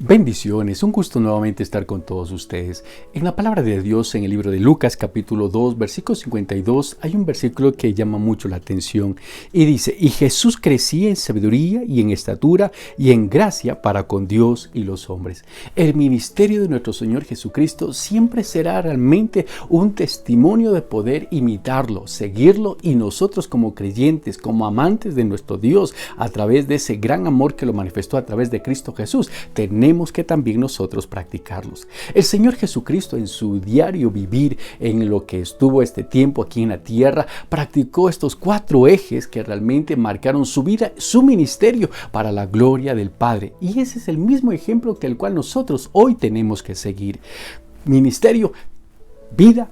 Bendiciones, un gusto nuevamente estar con todos ustedes. En la palabra de Dios, en el libro de Lucas capítulo 2, versículo 52, hay un versículo que llama mucho la atención y dice: y Jesús crecía en sabiduría y en estatura y en gracia para con Dios y los hombres. El ministerio de nuestro Señor Jesucristo siempre será realmente un testimonio de poder imitarlo, seguirlo, y nosotros como creyentes, como amantes de nuestro Dios, a través de ese gran amor que lo manifestó a través de Cristo Jesús, tenemos que también nosotros practicarlos. El Señor Jesucristo, en su diario vivir, en lo que estuvo este tiempo aquí en la tierra, practicó estos 4 ejes que realmente marcaron su vida, su ministerio para la gloria del Padre. Y ese es el mismo ejemplo que el cual nosotros hoy tenemos que seguir. Ministerio, vida,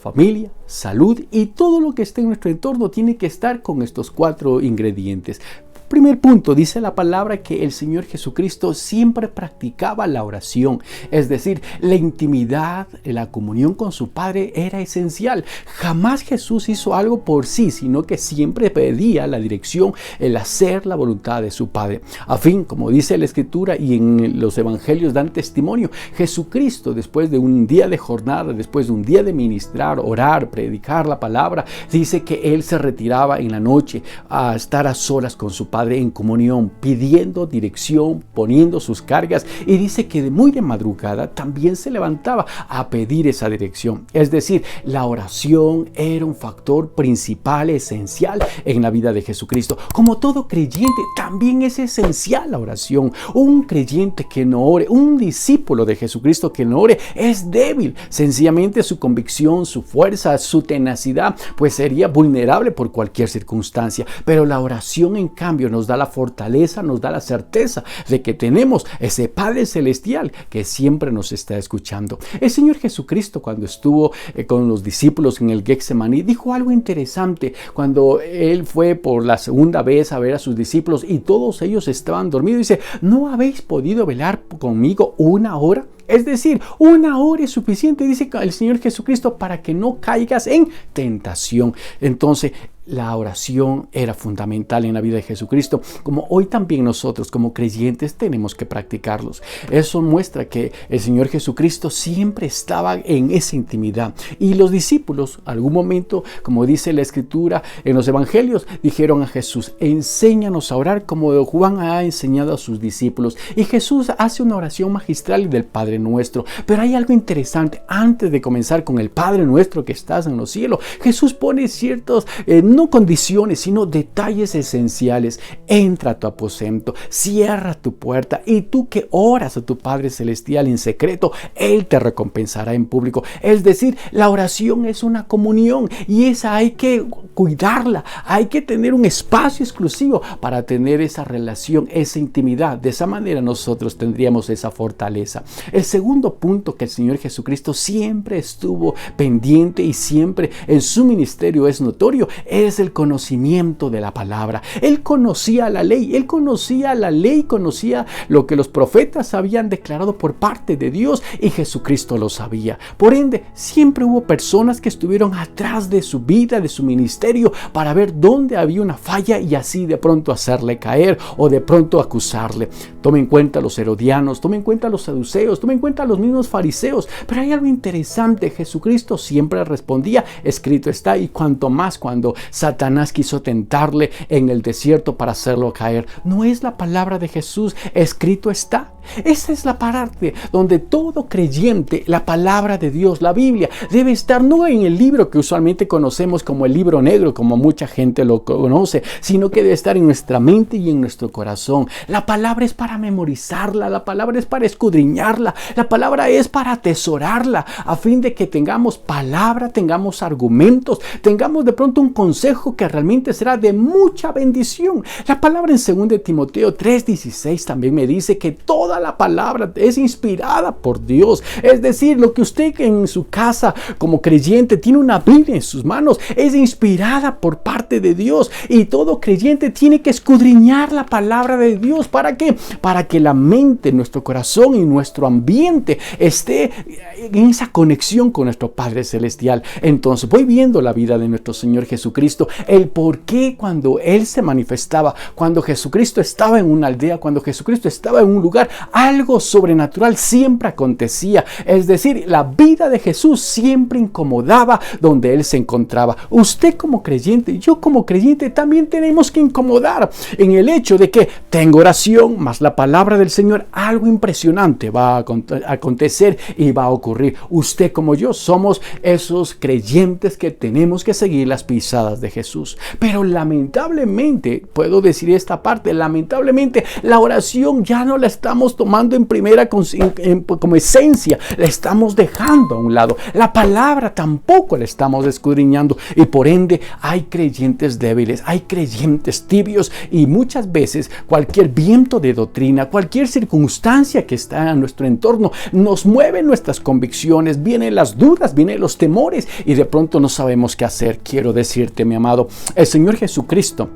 familia, salud y todo lo que esté en nuestro entorno tiene que estar con estos 4 ingredientes. Primer punto, dice la palabra que el Señor Jesucristo siempre practicaba la oración, es decir, la intimidad, la comunión con su Padre era esencial. Jamás Jesús hizo algo por sí, sino que siempre pedía la dirección, el hacer la voluntad de su Padre. A fin, como dice la Escritura y en los Evangelios dan testimonio, Jesucristo, después de un día de jornada, después de un día de ministrar, orar, predicar la palabra, dice que Él se retiraba en la noche a estar a solas con su Padre en comunión, pidiendo dirección, poniendo sus cargas, y dice que muy de madrugada también se levantaba a pedir esa dirección. Es decir, la oración era un factor principal, esencial en la vida de Jesucristo. Como todo creyente, también es esencial la oración. Un creyente que no ore, un discípulo de Jesucristo que no ore, es débil. Sencillamente su convicción, su fuerza, su tenacidad, pues sería vulnerable por cualquier circunstancia. Pero la oración, en cambio, nos da la fortaleza, nos da la certeza de que tenemos ese Padre Celestial que siempre nos está escuchando. El Señor Jesucristo, cuando estuvo con los discípulos en el Getsemaní, dijo algo interesante. Cuando Él fue por la segunda vez a ver a sus discípulos y todos ellos estaban dormidos, dice: ¿no habéis podido velar conmigo 1 hora? Es decir, 1 hora es suficiente, dice el Señor Jesucristo, para que no caigas en tentación. Entonces, la oración era fundamental en la vida de Jesucristo, como hoy también nosotros como creyentes tenemos que practicarlos. Eso muestra que el Señor Jesucristo siempre estaba en esa intimidad. Y los discípulos, algún momento, como dice la Escritura en los Evangelios, dijeron a Jesús: enséñanos a orar como Juan ha enseñado a sus discípulos. Y Jesús hace una oración magistral del Padre Nuestro. Pero hay algo interesante. Antes de comenzar con el Padre Nuestro que estás en los cielos, Jesús pone ciertos no condiciones, sino detalles esenciales. Entra a tu aposento, cierra tu puerta, y tú que oras a tu Padre Celestial en secreto, Él te recompensará en público. Es decir, la oración es una comunión, y esa hay que cuidarla. Hay que tener un espacio exclusivo para tener esa relación, esa intimidad. De esa manera nosotros tendríamos esa fortaleza. El segundo punto que el Señor Jesucristo siempre estuvo pendiente y siempre en su ministerio es notorio, es el conocimiento de la palabra. Él conocía la ley, conocía lo que los profetas habían declarado por parte de Dios, y Jesucristo lo sabía. Por ende, siempre hubo personas que estuvieron atrás de su vida, de su ministerio, para ver dónde había una falla y así de pronto hacerle caer o de pronto acusarle. Tome en cuenta los herodianos, tome en cuenta los saduceos, tome en cuenta los mismos fariseos. Pero hay algo interesante: Jesucristo siempre respondía: escrito está. Y cuanto más cuando Satanás quiso tentarle en el desierto para hacerlo caer, ¿no es la palabra de Jesús escrito está? Esa es la parte donde todo creyente, la palabra de Dios, la Biblia, debe estar no en el libro que usualmente conocemos como el libro negro, como mucha gente lo conoce, sino que debe estar en nuestra mente y en nuestro corazón. La palabra es para memorizarla, la palabra es para escudriñarla, la palabra es para atesorarla, a fin de que tengamos palabra, tengamos argumentos, tengamos de pronto un consejo que realmente será de mucha bendición. La palabra en 2 Timoteo 3:16 también me dice que toda la palabra es inspirada por Dios. Es decir, lo que usted en su casa como creyente tiene una Biblia en sus manos, es inspirada por parte de Dios, y todo creyente tiene que escudriñar la palabra de Dios. ¿Para qué? Para que la mente, nuestro corazón y nuestro ambiente esté en esa conexión con nuestro Padre Celestial. Entonces voy viendo la vida de nuestro Señor Jesucristo Jesucristo, el por qué cuando Él se manifestaba, cuando Jesucristo estaba en una aldea, cuando Jesucristo estaba en un lugar, algo sobrenatural siempre acontecía. Es decir, la vida de Jesús siempre incomodaba donde Él se encontraba. Usted como creyente, yo como creyente, también tenemos que incomodar en el hecho de que tengo oración más la palabra del Señor, algo impresionante va a acontecer y va a ocurrir. Usted como yo somos esos creyentes que tenemos que seguir las pisadas de Jesús. Pero lamentablemente, puedo decir esta parte, lamentablemente la oración ya no la estamos tomando en primera como esencia, la estamos dejando a un lado. La palabra tampoco la estamos escudriñando y por ende hay creyentes débiles, hay creyentes tibios y muchas veces cualquier viento de doctrina, cualquier circunstancia que está en nuestro entorno nos mueve nuestras convicciones, vienen las dudas, vienen los temores y de pronto no sabemos qué hacer. Quiero decirte, mi amado, el Señor Jesucristo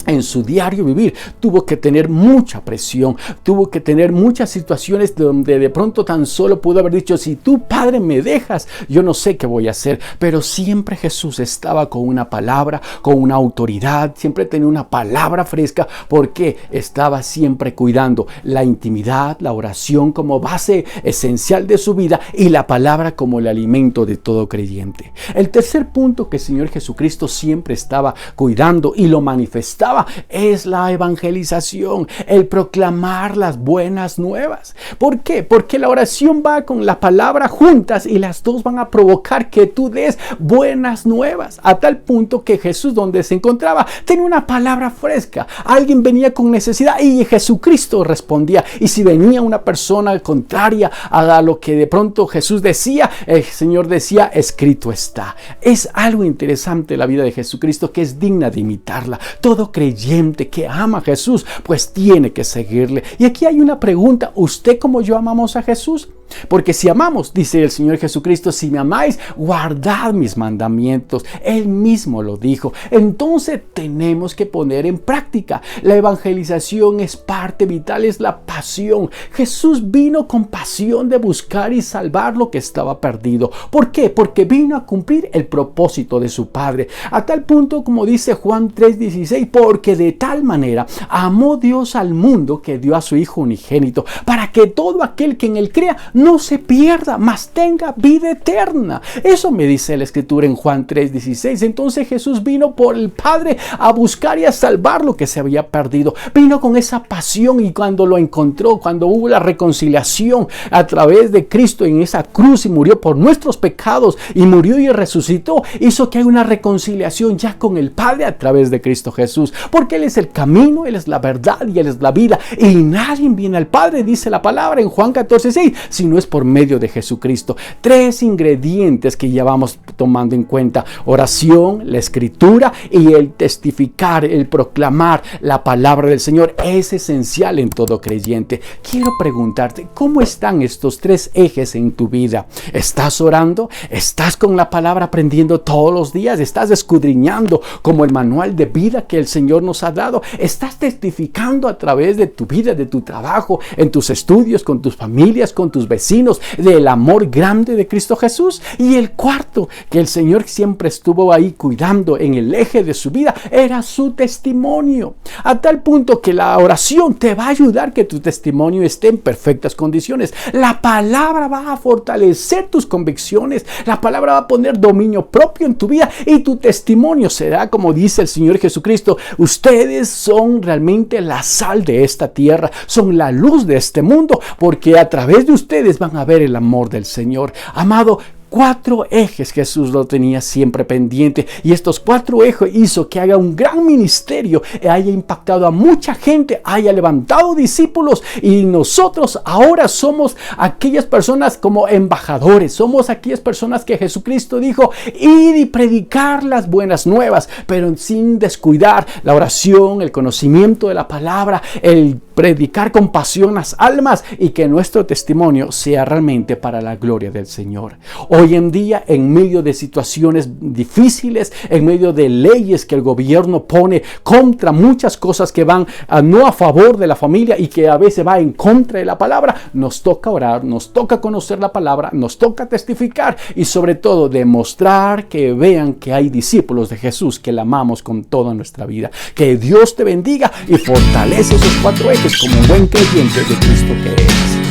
en su diario vivir tuvo que tener mucha presión, tuvo que tener muchas situaciones donde de pronto tan solo pudo haber dicho: si tú, Padre, me dejas, yo no sé qué voy a hacer. Pero siempre Jesús estaba con una palabra, con una autoridad, siempre tenía una palabra fresca, porque estaba siempre cuidando la intimidad, la oración como base esencial de su vida y la palabra como el alimento de todo creyente. El tercer punto que el Señor Jesucristo siempre estaba cuidando y lo manifestaba es la evangelización, el proclamar las buenas nuevas. ¿Por qué? Porque la oración va con la palabra juntas y las dos van a provocar que tú des buenas nuevas, a tal punto que Jesús, donde se encontraba, tenía una palabra fresca. Alguien venía con necesidad y Jesucristo respondía, y si venía una persona contraria a lo que de pronto Jesús decía, el Señor decía: escrito está. Es algo interesante la vida de Jesucristo que es digna de imitarla. Todo creyente que ama a Jesús pues tiene que seguirle. Y aquí hay una pregunta: ¿usted como yo amamos a Jesús? Porque si amamos, dice el Señor Jesucristo, si me amáis, guardad mis mandamientos. Él mismo lo dijo. Entonces tenemos que poner en práctica. La evangelización es parte vital, es la pasión. Jesús vino con pasión de buscar y salvar lo que estaba perdido. ¿Por qué? Porque vino a cumplir el propósito de su Padre. A tal punto, como dice Juan 3:16, porque de tal manera amó Dios al mundo que dio a su Hijo unigénito, para que todo aquel que en él crea no se pierda, mas tenga vida eterna. Eso me dice la Escritura en Juan 3:16. Entonces Jesús vino por el Padre a buscar y a salvar lo que se había perdido. Vino con esa pasión, y cuando lo encontró, cuando hubo la reconciliación a través de Cristo en esa cruz y murió por nuestros pecados y murió y resucitó, hizo que haya una reconciliación ya con el Padre a través de Cristo Jesús, porque Él es el camino, Él es la verdad y Él es la vida, y nadie viene al Padre, dice la palabra en Juan 14:6, si no es por medio de Jesucristo. Tres ingredientes que ya vamos tomando en cuenta: oración, la escritura y el testificar, el proclamar la palabra del Señor. Es esencial en todo creyente. Quiero preguntarte, ¿cómo están estos tres ejes en tu vida? ¿Estás orando? ¿Estás con la palabra aprendiendo todos los días? ¿Estás escudriñando como el manual de vida que el Señor nos ha dado? ¿Estás testificando a través de tu vida, de tu trabajo, en tus estudios, con tus familias, con tus vecinos, del amor grande de Cristo Jesús? Y el cuarto, que el Señor siempre estuvo ahí cuidando en el eje de su vida, era su testimonio. A tal punto que la oración te va a ayudar que tu testimonio esté en perfectas condiciones. La palabra va a fortalecer tus convicciones. La palabra va a poner dominio propio en tu vida, y tu testimonio será, como dice el Señor Jesucristo: ustedes son realmente la sal de esta tierra, son la luz de este mundo, porque a través de ustedes van a ver el amor del Señor. Amado, 4 ejes Jesús lo tenía siempre pendiente, y estos 4 ejes hizo que haga un gran ministerio, haya impactado a mucha gente, haya levantado discípulos, y nosotros ahora somos aquellas personas como embajadores, somos aquellas personas que Jesucristo dijo: ir y predicar las buenas nuevas, pero sin descuidar la oración, el conocimiento de la palabra, el predicar con pasión las almas, y que nuestro testimonio sea realmente para la gloria del Señor. Hoy en día, en medio de situaciones difíciles, en medio de leyes que el gobierno pone contra muchas cosas que van no a favor de la familia y que a veces va en contra de la palabra, nos toca orar, nos toca conocer la palabra, nos toca testificar y sobre todo demostrar que vean que hay discípulos de Jesús que la amamos con toda nuestra vida. Que Dios te bendiga y fortalece esos 4 ejes como un buen creyente de Cristo que eres.